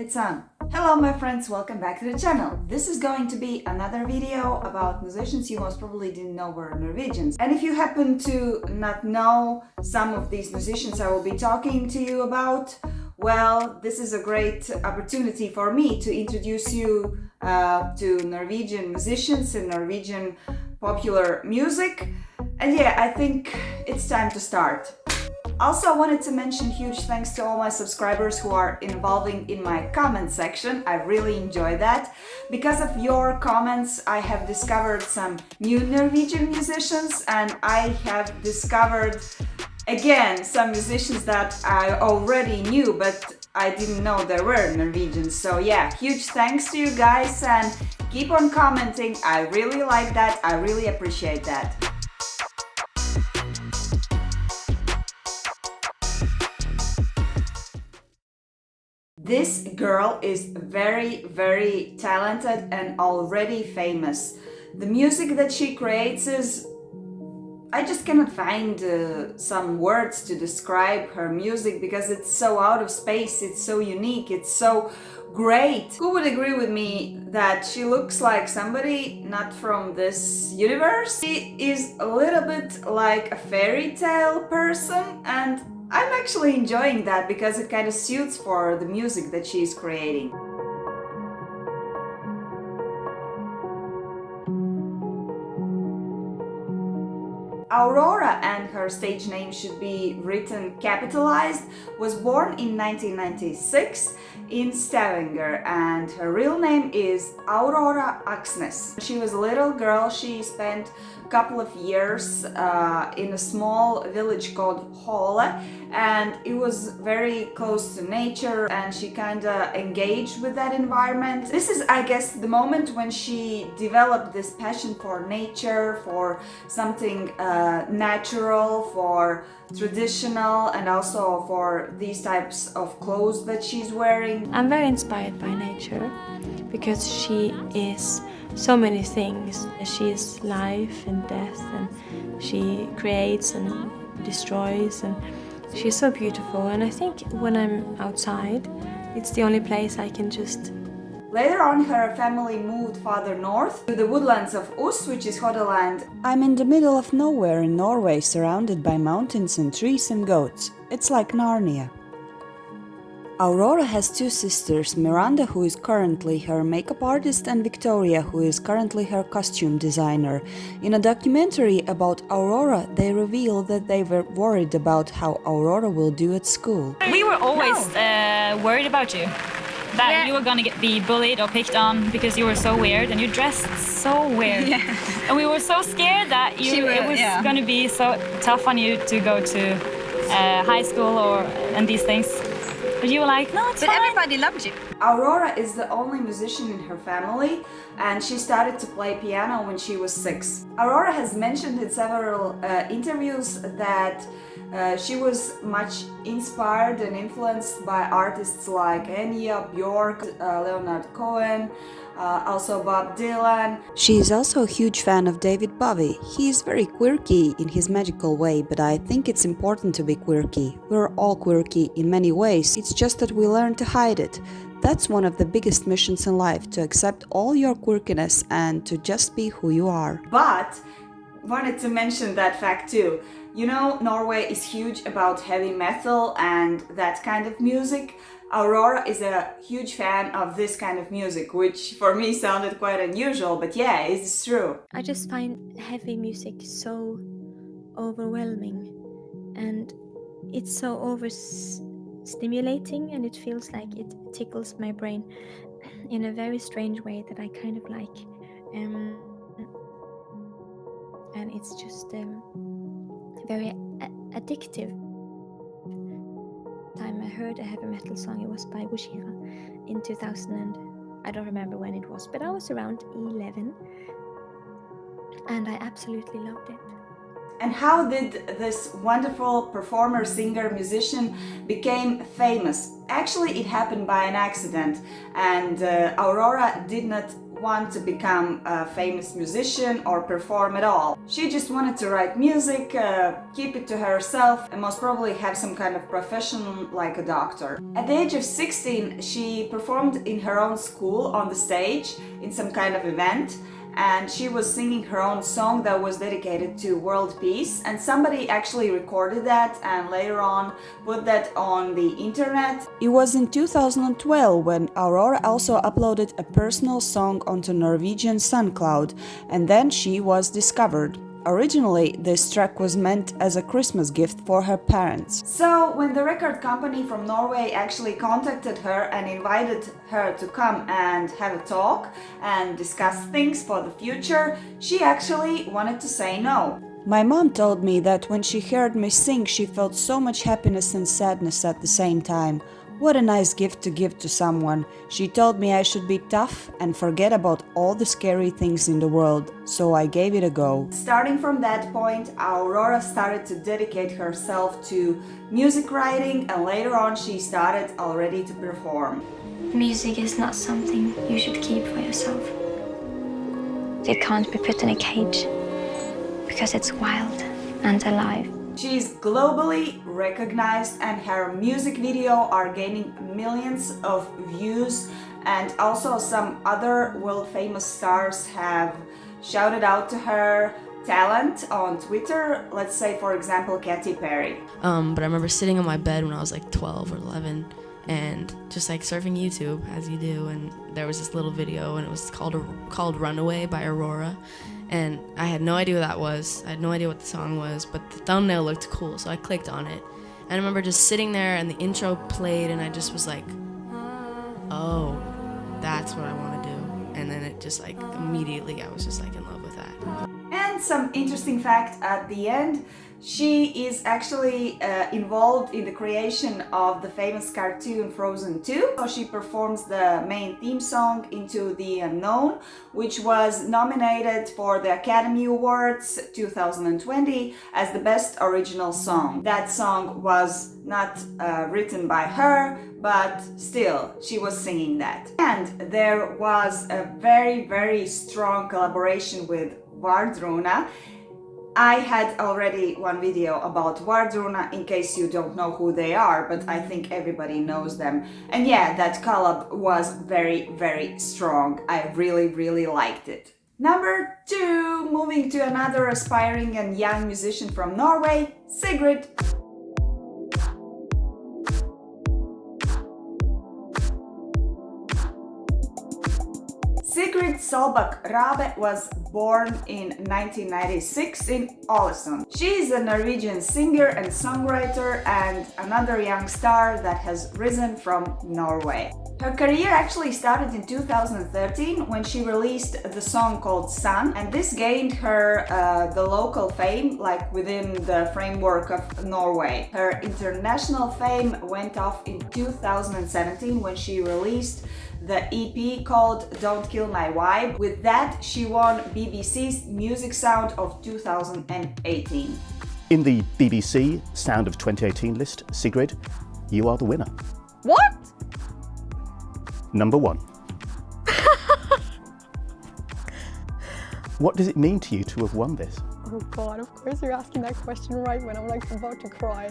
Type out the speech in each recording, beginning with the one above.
It's on. Hello my friends, welcome back to the channel. This is going to be another video about musicians you most probably didn't know were Norwegians. And if you happen to not know some of these musicians I will be talking to you about, well, this is a great opportunity for me to introduce you to Norwegian musicians and Norwegian popular music. And yeah, I think it's time to start. Also, I wanted to mention huge thanks to all my subscribers who are involving in my comment section. I really enjoy that. Because of your comments, I have discovered some new Norwegian musicians, and I have discovered again some musicians that I already knew, but I didn't know they were Norwegians. So yeah, huge thanks to you guys and keep on commenting. I really like that. I really appreciate that. This girl is very, very talented and already famous. The music that she creates is... I just cannot find some words to describe her music because it's so out of space, it's so unique, it's so great. Who would agree with me that she looks like somebody not from this universe? She is a little bit like a fairy tale person, and I'm actually enjoying that because it kind of suits for the music that she's creating. Aurora, and her stage name should be written capitalized, was born in 1996 in Stavanger, and her real name is Aurora Aksnes. She was a little girl. She spent a couple of years in a small village called Hole, and it was very close to nature, and she kind of engaged with that environment. This is, I guess, the moment when she developed this passion for nature, for something natural, for traditional, and also for these types of clothes that she's wearing. I'm very inspired by nature because she is so many things. She is life and death, and she creates and destroys, and she's so beautiful. And I think when I'm outside, it's the only place I can just... Later on, her family moved farther north to the woodlands of Us, which is Hordaland. I'm in the middle of nowhere in Norway, surrounded by mountains and trees and goats. It's like Narnia. Aurora has two sisters, Miranda, who is currently her makeup artist, and Victoria, who is currently her costume designer. In a documentary about Aurora, they reveal that they were worried about how Aurora will do at school. We were always worried about you. That you were gonna be bullied or picked on because you were so weird and you dressed so weird. Yeah. And we were so scared that it was gonna be so tough on you to go to high school and these things. But you were like, no, it's fine. But everybody loved you. Aurora is the only musician in her family, and she started to play piano when she was 6. Aurora has mentioned in several interviews that she was much inspired and influenced by artists like Enya, Bjork, Leonard Cohen, also Bob Dylan. She is also a huge fan of David Bowie. He is very quirky in his magical way, but I think it's important to be quirky. We're all quirky in many ways, it's just that we learn to hide it. That's one of the biggest missions in life, to accept all your quirkiness and to just be who you are. But wanted to mention that fact too. You know, Norway is huge about heavy metal and that kind of music. Aurora is a huge fan of this kind of music, which for me sounded quite unusual, but yeah, it's true. I just find heavy music so overwhelming, and it's so overstimulating, and it feels like it tickles my brain in a very strange way that I kind of like. And it's just very addictive. Time I heard a heavy metal song, it was by Gojira in 2000, and I don't remember when it was, but I was around 11, and I absolutely loved it. And how did this wonderful performer, singer, musician became famous? Actually, it happened by an accident, and Aurora did not want to become a famous musician or perform at all. She just wanted to write music, keep it to herself, and most probably have some kind of profession like a doctor. At the age of 16, she performed in her own school on the stage in some kind of event, and she was singing her own song that was dedicated to world peace, and somebody actually recorded that and later on put that on the internet. It was in 2012 when Aurora also uploaded a personal song onto Norwegian SoundCloud, and then she was discovered. Originally, this track was meant as a Christmas gift for her parents. So, when the record company from Norway actually contacted her and invited her to come and have a talk and discuss things for the future, she actually wanted to say no. My mom told me that when she heard me sing, she felt so much happiness and sadness at the same time. What a nice gift to give to someone. She told me I should be tough and forget about all the scary things in the world, so I gave it a go. Starting from that point, Aurora started to dedicate herself to music writing, and later on she started already to perform. Music is not something you should keep for yourself. It can't be put in a cage, because it's wild and alive. She's globally recognized and her music video are gaining millions of views, and also some other world famous stars have shouted out to her talent on Twitter. Let's say for example Katy Perry. But I remember sitting on my bed when I was like 12 or 11 and just like surfing YouTube as you do, and there was this little video and it was called Runaway by Aurora. And I had no idea what that was. I had no idea what the song was, but the thumbnail looked cool, so I clicked on it. And I remember just sitting there and the intro played and I just was like, oh, that's what I want to do. And then it just like immediately I was just like in love with that. And some interesting fact at the end, she is actually involved in the creation of the famous cartoon Frozen 2. So she performs the main theme song Into the Unknown, which was nominated for the Academy Awards 2020 as the best original song. That song was not written by her, but still, she was singing that. And there was a very, very strong collaboration with Vardruna. I had already one video about Vardruna in case you don't know who they are, but I think everybody knows them. And yeah, that collab was very, very strong. I really, really liked it. Number 2, moving to another aspiring and young musician from Norway, Sigrid. Sigrid Solbakk Rabe was born in 1996 in Ålesund. She is a Norwegian singer and songwriter and another young star that has risen from Norway. Her career actually started in 2013 when she released the song called Sun, and this gained her the local fame, like within the framework of Norway. Her international fame went off in 2017 when she released the EP called Don't Kill My Vibe. With that, she won BBC's Music Sound of 2018. In the BBC Sound of 2018 list, Sigrid, you are the winner. What? Number 1. What does it mean to you to have won this? Oh God, of course you're asking that question right when I'm like about to cry.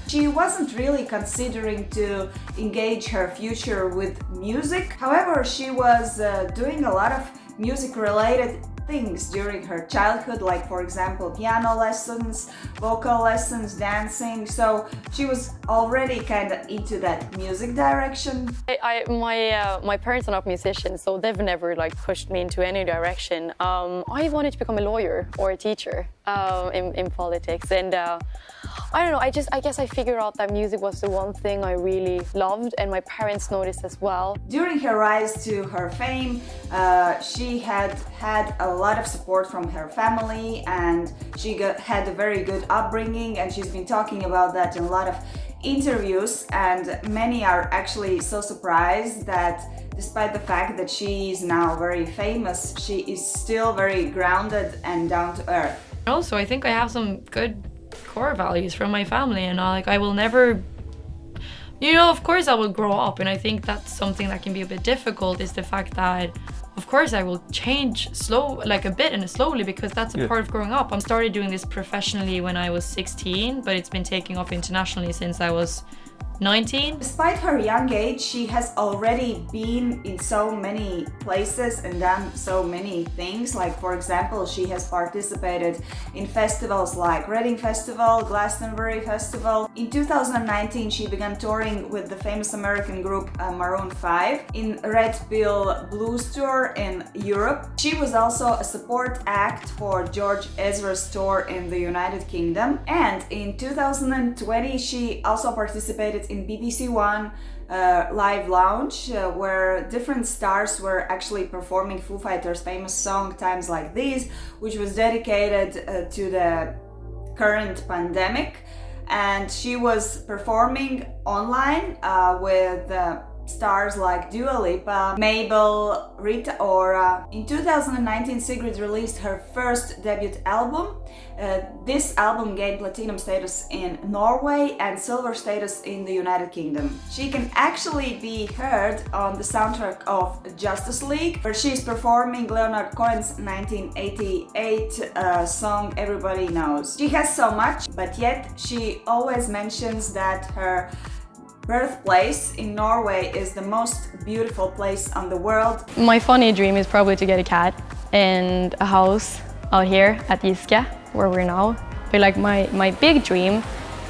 She wasn't really considering to engage her future with music. However, she was doing a lot of music-related things during her childhood, like for example piano lessons, vocal lessons, dancing. So she was already kind of into that music direction. My parents are not musicians, so they've never like pushed me into any direction. I wanted to become a lawyer or a teacher in politics, and I don't know, I guess I figured out that music was the one thing I really loved, and my parents noticed as well. During her rise to her fame, she had a lot of support from her family, and she had a very good upbringing, and she's been talking about that in a lot of interviews, and many are actually so surprised that despite the fact that she is now very famous, she is still very grounded and down to earth. Also, I think I have some good core values from my family, and I will never, of course I will grow up, and I think that's something that can be a bit difficult, is the fact that Of course I will change like a bit and slowly, because that's a part of growing up. I started doing this professionally when I was 16, but it's been taking off internationally since I was 19. Despite her young age, she has already been in so many places and done so many things. Like, for example, she has participated in festivals like Reading Festival, Glastonbury Festival. In 2019, she began touring with the famous American group Maroon 5 in Red Pill Blues Tour in Europe. She was also a support act for George Ezra's tour in the United Kingdom. And in 2020, she also participated in BBC One live lounge, where different stars were actually performing Foo Fighters' famous song Times Like These, which was dedicated to the current pandemic. And she was performing online with stars like Dua Lipa, Mabel, Rita Ora. In 2019, Sigrid released her first debut album. This album gained platinum status in Norway and silver status in the United Kingdom. She can actually be heard on the soundtrack of Justice League, where she's performing Leonard Cohen's 1988 song Everybody Knows. She has so much, but yet she always mentions that her birthplace in Norway is the most beautiful place on the world. My funny dream is probably to get a cat and a house out here at Giske, where we're now. But like my big dream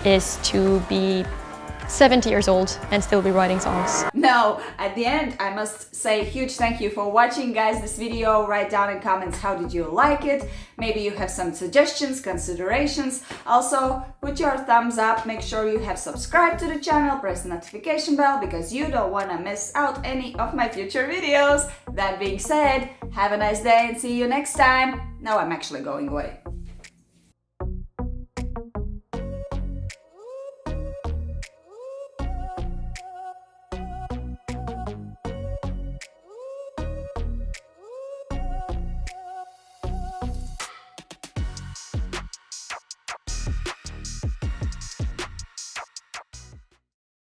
is to be 70 years old and still be writing songs. No, at the end I must say a huge thank you for watching, guys, this video. Write down in comments how did you like it. Maybe you have some suggestions, considerations. Also, put your thumbs up, make sure you have subscribed to the channel, press the notification bell because you don't want to miss out any of my future videos. That being said, have a nice day and see you next time. Now I'm actually going away.